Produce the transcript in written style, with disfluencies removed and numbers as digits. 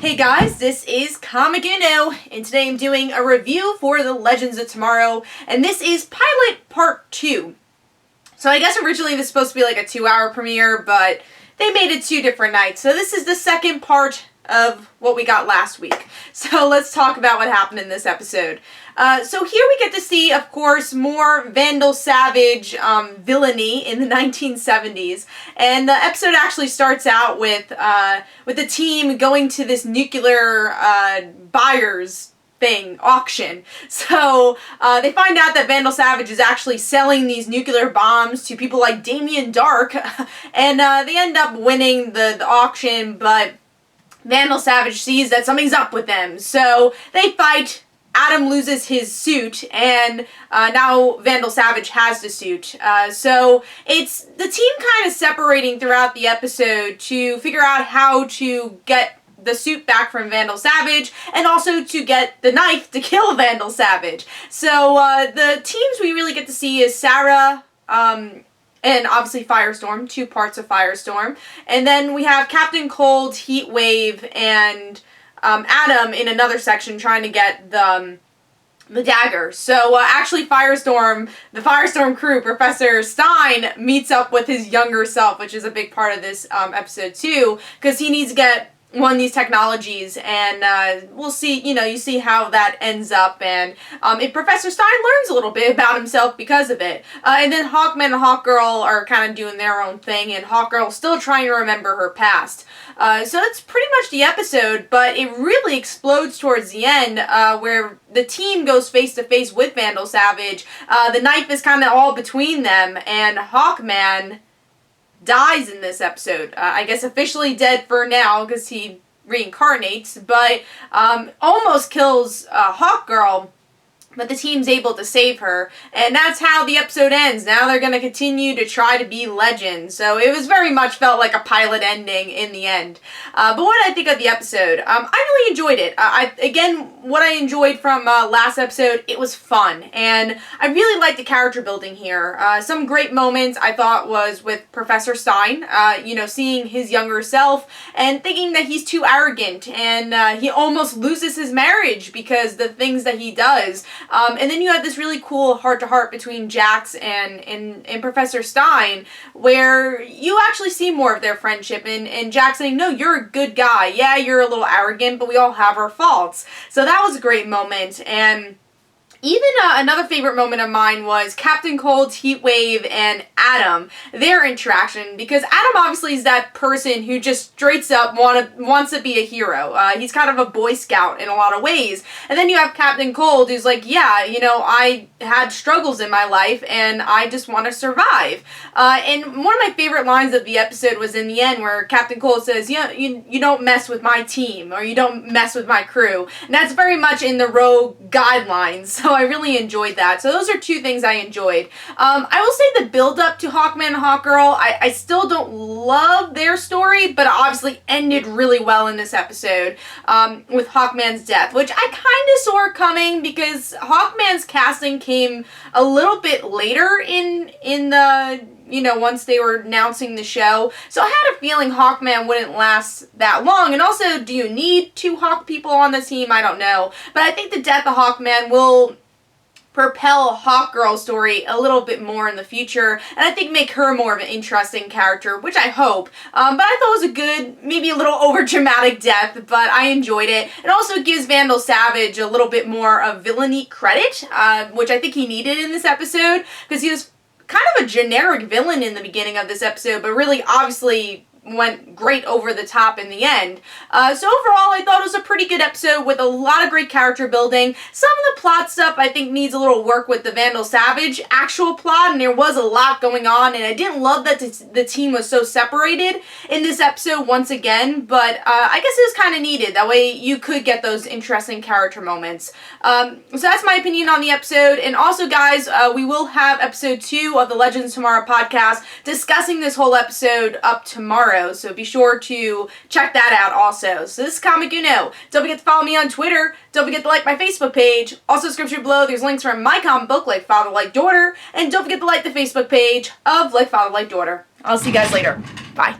Hey guys, this is Comic Uno, and today I'm doing a review for The Legends of Tomorrow, and this is Pilot Part 2. So I guess originally this was supposed to be like a 2-hour premiere, but they made it 2 different nights. So this is the second part of what we got last week. So let's talk about what happened in this episode. So here we get to see, of course, more Vandal Savage villainy in the 1970s. And the episode actually starts out with the team going to this nuclear buyers thing, auction. So they find out that Vandal Savage is actually selling these nuclear bombs to people like Damien Dark, and they end up winning the auction, but Vandal Savage sees that something's up with them. So they fight. Adam loses his suit, and now Vandal Savage has the suit. So it's the team kind of separating throughout the episode to figure out how to get the suit back from Vandal Savage, and also to get the knife to kill Vandal Savage. So the teams we really get to see is Sarah, and obviously Firestorm, 2 parts of Firestorm. And then we have Captain Cold, Heatwave, and Adam in another section trying to get the dagger. So actually the Firestorm crew, Professor Stein, meets up with his younger self, which is a big part of this episode too, because he needs to get one of these technologies, and we'll see, you see how that ends up, and Professor Stein learns a little bit about himself because of it. And then Hawkman and Hawkgirl are kind of doing their own thing, and Hawkgirl's still trying to remember her past. So that's pretty much the episode, but it really explodes towards the end, where the team goes face to face with Vandal Savage. The knife is kind of all between them, and Hawkman dies in this episode. I guess officially dead for now because he reincarnates, but almost kills Hawkgirl, but the team's able to save her, and that's how the episode ends. Now they're going to continue to try to be legends. So it was very much felt like a pilot ending in the end. But what did I think of the episode? I really enjoyed it. Again, what I enjoyed from last episode, it was fun, and I really liked the character building here. Some great moments I thought was with Professor Stein, seeing his younger self and thinking that he's too arrogant, and he almost loses his marriage because the things that he does. And then you have this really cool heart-to-heart between Jax and Professor Stein, where you actually see more of their friendship, and Jax saying, no, you're a good guy. Yeah, you're a little arrogant, but we all have our faults. So that was a great moment, and even another favorite moment of mine was Captain Cold's Heatwave and Adam, their interaction, because Adam obviously is that person who just straight up wants to be a hero. He's kind of a Boy Scout in a lot of ways. And then you have Captain Cold who's like, yeah, I had struggles in my life and I just want to survive. And one of my favorite lines of the episode was in the end where Captain Cold says, you don't mess with my team, or you don't mess with my crew. And that's very much in the Rogue guidelines. So I really enjoyed that. So those are 2 things I enjoyed. I will say the build-up to Hawkman and Hawkgirl, I still don't love their story, but it obviously ended really well in this episode with Hawkman's death, which I kind of saw coming because Hawkman's casting came a little bit later in the once they were announcing the show. So I had a feeling Hawkman wouldn't last that long. And also, do you need 2 Hawk people on the team? I don't know. But I think the death of Hawkman will propel Hawkgirl's story a little bit more in the future, and I think make her more of an interesting character, which I hope. But I thought it was a good, maybe a little over-dramatic death, but I enjoyed it. It also gives Vandal Savage a little bit more of villainy credit, which I think he needed in this episode, because he was kind of a generic villain in the beginning of this episode, but really obviously went great over the top in the end. So overall, I thought it was a pretty good episode with a lot of great character building. Some of the plot stuff I think needs a little work with the Vandal Savage actual plot, and there was a lot going on, and I didn't love that the team was so separated in this episode once again, but I guess it was kind of needed. That way you could get those interesting character moments. So that's my opinion on the episode, and also guys, we will have episode 2 of the Legends Tomorrow podcast discussing this whole episode up tomorrow. So be sure to check that out also. So this is Comic Uno. Don't forget to follow me on Twitter. Don't forget to like my Facebook page. Also, description below, there's links from my comic book, Like Father, Like Daughter. And don't forget to like the Facebook page of Like Father, Like Daughter. I'll see you guys later. Bye.